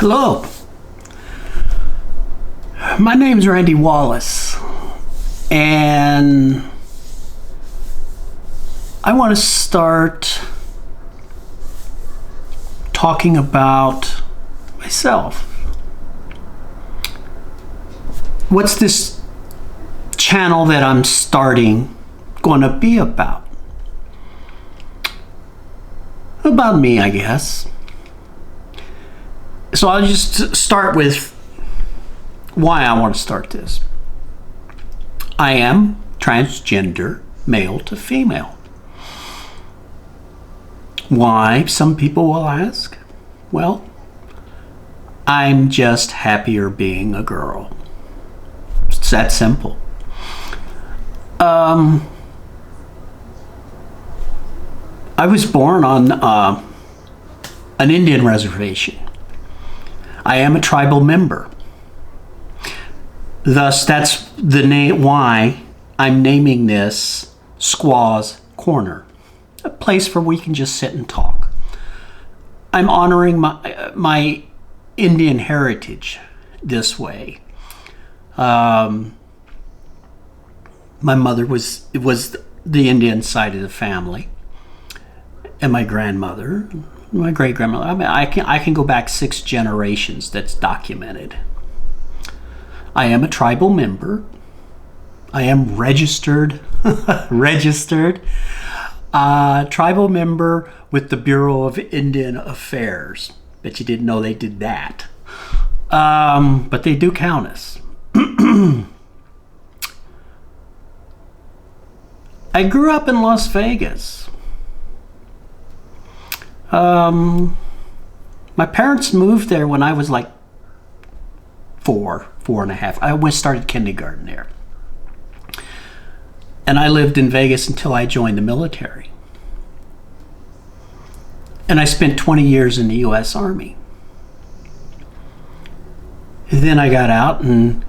Hello, my name's Randy Wallace, and I want to start talking about myself. What's this channel that I'm starting going to be about? About me, I guess. So I'll just start with why I want to start this. I am transgender, male to female. Why, some people will ask? Well, I'm just happier being a girl. It's that simple. I was born on an Indian reservation. I am a tribal member. Thus, that's the name why I'm naming this Squaw's Corner, a place where we can just sit and talk. I'm honoring my Indian heritage this way. My mother was the Indian side of the family, and my grandmother, my great grandmother. I mean, I can go back 6 generations. That's documented. I am a tribal member. I am registered tribal member with the Bureau of Indian Affairs. Bet you didn't know they did that. But they do count us. I grew up in Las Vegas. My parents moved there when I was like 4 and a half. I always started kindergarten there. And I lived in Vegas until I joined the military. And I spent 20 years in the U.S. Army. Then I got out, and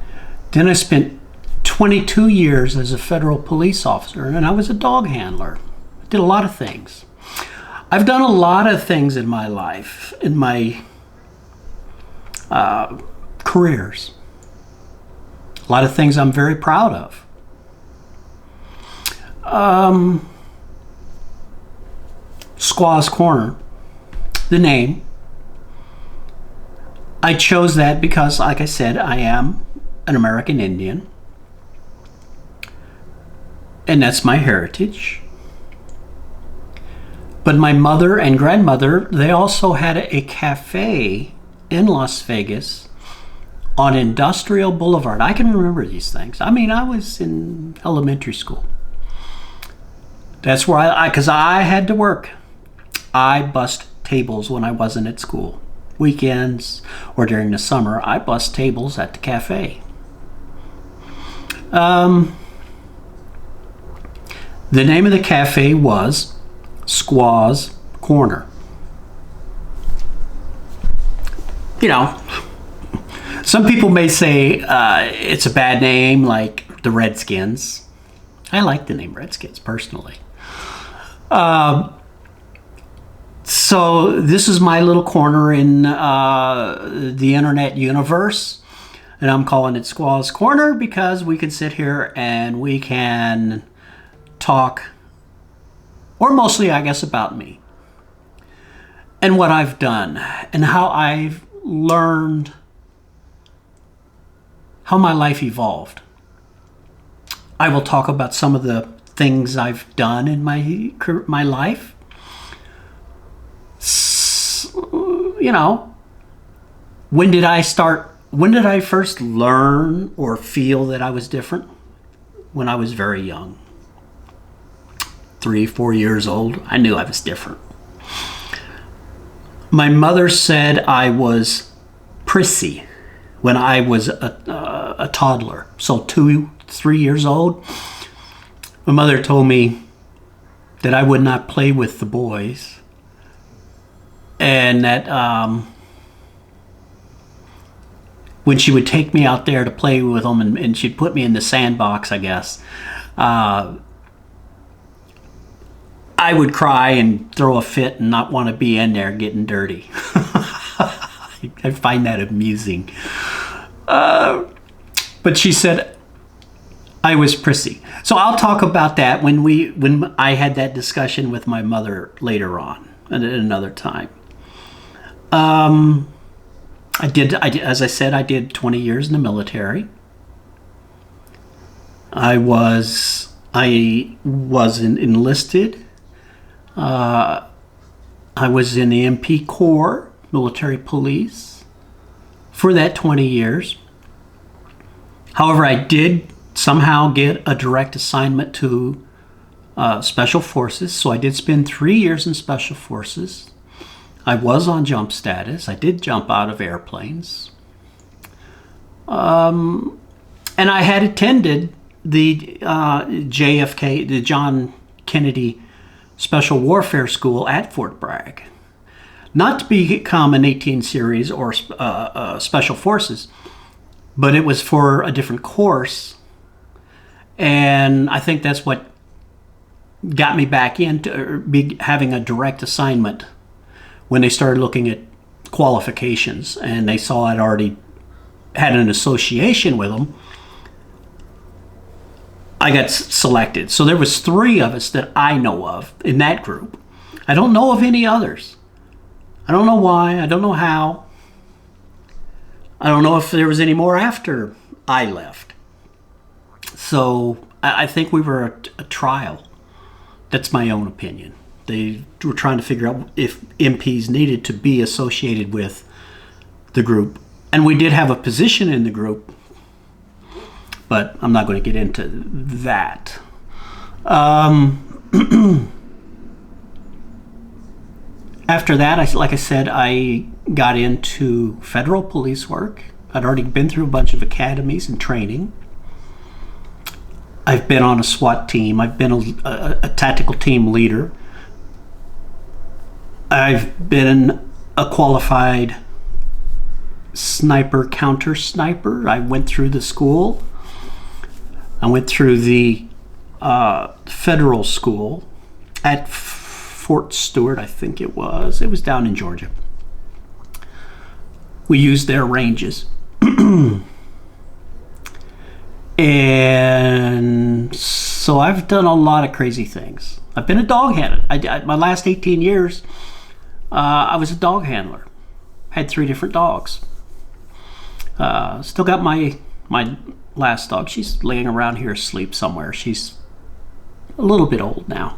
then I spent 22 years as a federal police officer, and I was a dog handler. I did a lot of things. I've done a lot of things in my life, in my careers. A lot of things I'm very proud of. Squaw's Corner, the name. I chose that because, like I said, I am an American Indian. And that's my heritage. But my mother and grandmother, they also had a cafe in Las Vegas on Industrial Boulevard. I can remember these things. I mean, I was in elementary school. That's where because I had to work. I bussed tables when I wasn't at school. Weekends or during the summer, I bussed tables at the cafe. The name of the cafe was Squaw's Corner. You know, some people may say it's a bad name, like the Redskins. I like the name Redskins personally. So this is my little corner in the internet universe, and I'm calling it Squaw's Corner because we can sit here and we can talk, or mostly, I guess, about me and what I've done and how I've learned, how my life evolved. I will talk about some of the things I've done in my life. You know, when did I first learn or feel that I was different? When I was very young. 3-4 years old, I knew I was different. My mother said I was prissy when I was a toddler. So 2-3 years old, my mother told me that I would not play with the boys, and that when she would take me out there to play with them, and she'd put me in the sandbox, I guess, I would cry and throw a fit and not want to be in there getting dirty. I find that amusing. But she said I was prissy. So I'll talk about that when I had that discussion with my mother later on at another time. I did, as I said, I did 20 years in the military. I was enlisted. I was in the MP Corps, military police, for that 20 years. However, I did somehow get a direct assignment to Special Forces, so I did spend 3 years in Special Forces. I was on jump status. I did jump out of airplanes. And I had attended the JFK, the John Kennedy Special Warfare School at Fort Bragg. Not to become an 18 series or Special Forces, but it was for a different course. And I think that's what got me back into having a direct assignment when they started looking at qualifications and they saw I'd already had an association with them. I got selected. So there was 3 of us that I know of in that group. I don't know of any others. I don't know why. I don't know how. I don't know if there was any more after I left. So I think we were a trial. That's my own opinion. They were trying to figure out if MPs needed to be associated with the group. And we did have a position in the group, but I'm not going to get into that. After that, like I said, I got into federal police work. I'd already been through a bunch of academies and training. I've been on a SWAT team. I've been a tactical team leader. I've been a qualified sniper, counter sniper. I went through the school. I went through the federal school at Fort Stewart, I think it was. It was down in Georgia. We used their ranges. And so I've done a lot of crazy things. I've been a dog handler. My last 18 years, I was a dog handler. Had 3 different dogs. Still got my last dog. She's laying around here asleep somewhere. She's a little bit old now,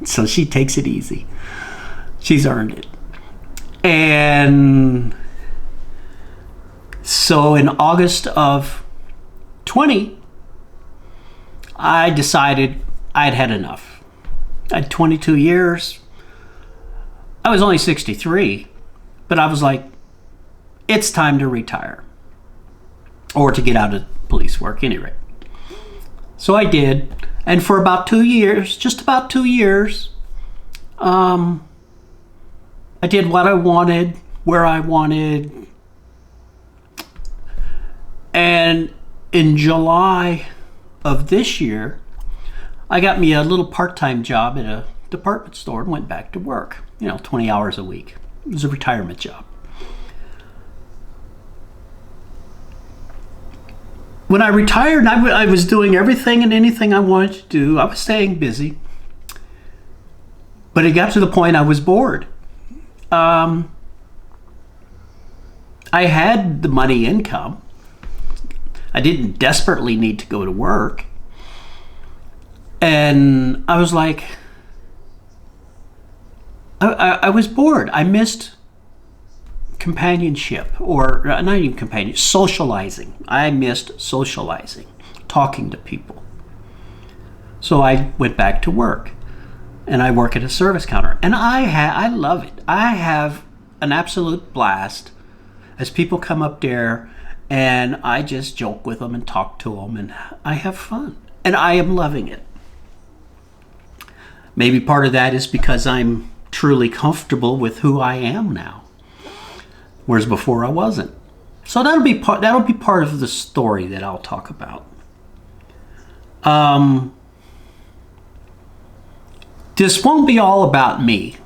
so she takes it easy. She's earned it. And so in August of 20, I decided I'd had enough. I had 22 years. I was only 63, but I was like, it's time to retire. Or to get out of police work, anyway. So I did. And for about 2 years, just about 2 years, I did what I wanted, where I wanted. And in July of this year, I got me a little part-time job at a department store and went back to work. 20 hours a week. It was a retirement job. When I retired, I was doing everything and anything I wanted to do. I was staying busy. But it got to the point I was bored. I had the money income. I didn't desperately need to go to work. And I was like, I was bored. I missed companionship, or not even companionship, socializing. I missed socializing, talking to people. So I went back to work, and I work at a service counter, and I love it. I have an absolute blast as people come up there, and I just joke with them and talk to them, and I have fun, and I am loving it. Maybe part of that is because I'm truly comfortable with who I am now, whereas before I wasn't. So that'll be part of the story that I'll talk about. This won't be all about me.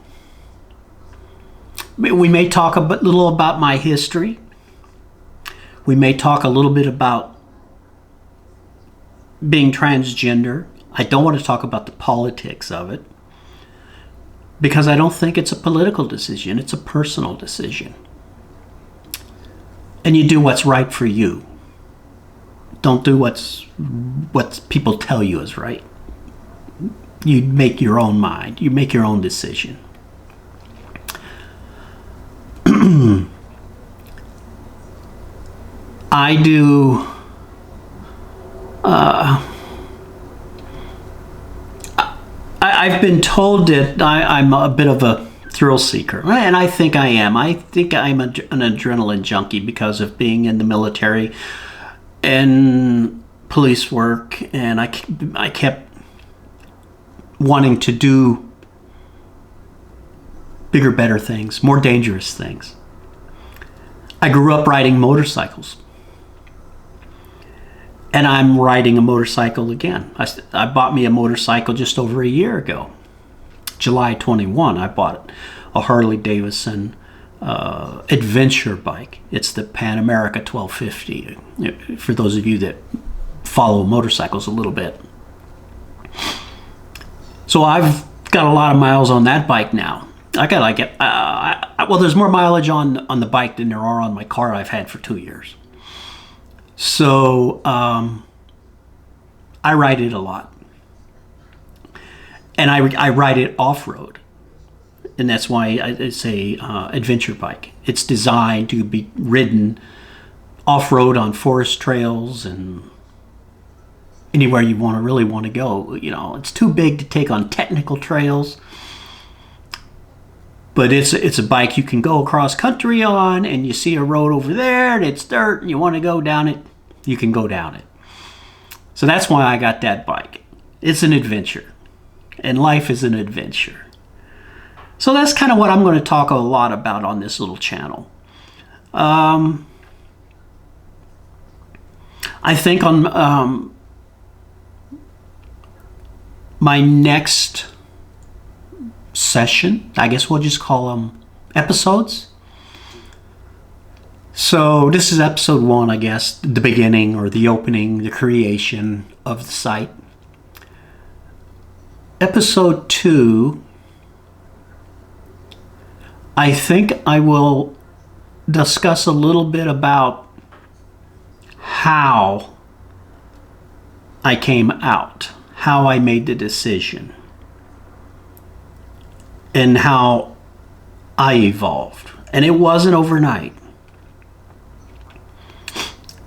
We may talk a little about my history. We may talk a little bit about being transgender. I don't want to talk about the politics of it because I don't think it's a political decision. It's a personal decision. And you do what's right for you. Don't do what people tell you is right. You make your own mind. You make your own decision. I do. I've been told that I'm a bit of a thrill seeker, and I think I am. I think I'm an adrenaline junkie because of being in the military and police work, and I kept wanting to do bigger, better things, more dangerous things. I grew up riding motorcycles. And I'm riding a motorcycle again. I bought me a motorcycle just over a year ago. July 21, I bought a Harley Davidson adventure bike. It's the Pan America 1250, for those of you that follow motorcycles a little bit. So I've got a lot of miles on that bike now. I got like it. Well, there's more mileage on the bike than there are on my car I've had for 2 years. So I ride it a lot, and I ride it off-road, and that's why it's a adventure bike. It's designed to be ridden off-road on forest trails and anywhere you really want to go. You know, it's too big to take on technical trails, but it's a bike you can go across country on, and you see a road over there and it's dirt and you want to go down it, you can go down it. So that's why I got that bike. It's an adventure, and life is an adventure. So that's kind of what I'm going to talk a lot about on this little channel. I think on my next session, I guess we'll just call them episodes. So this is episode 1, I guess, the beginning or the opening, the creation of the site. Episode 2, I think I will discuss a little bit about how I came out, how I made the decision, and how I evolved. And it wasn't overnight.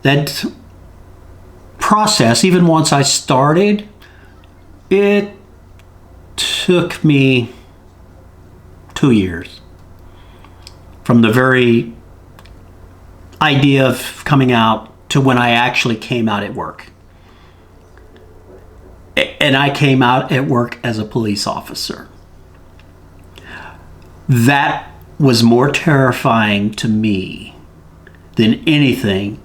That process, even once I started, it took me 2 years. From the very idea of coming out to when I actually came out at work. And I came out at work as a police officer. That was more terrifying to me than anything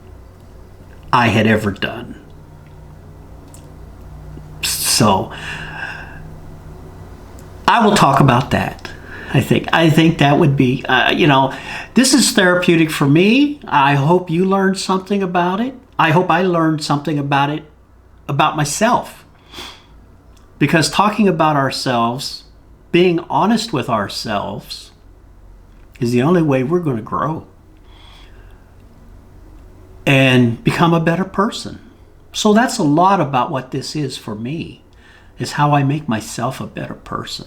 I had ever done. So I will talk about that. I think that would be, this is therapeutic for me. I hope you learned something about it. I hope I learned something about it, about myself. Because talking about ourselves, being honest with ourselves, is the only way we're going to grow and become a better person. So that's a lot about what this is for me, is how I make myself a better person.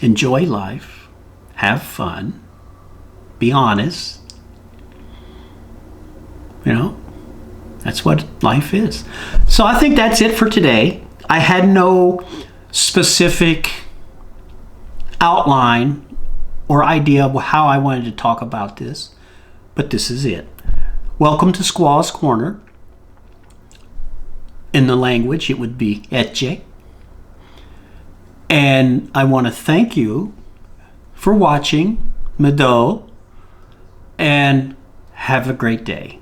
Enjoy life, have fun, be honest. That's what life is. So I think that's it for today. I had no specific outline or idea of how I wanted to talk about this, but this is it. Welcome to Squaw's Corner. In the language, it would be Etche. And I want to thank you for watching, Mado, and have a great day.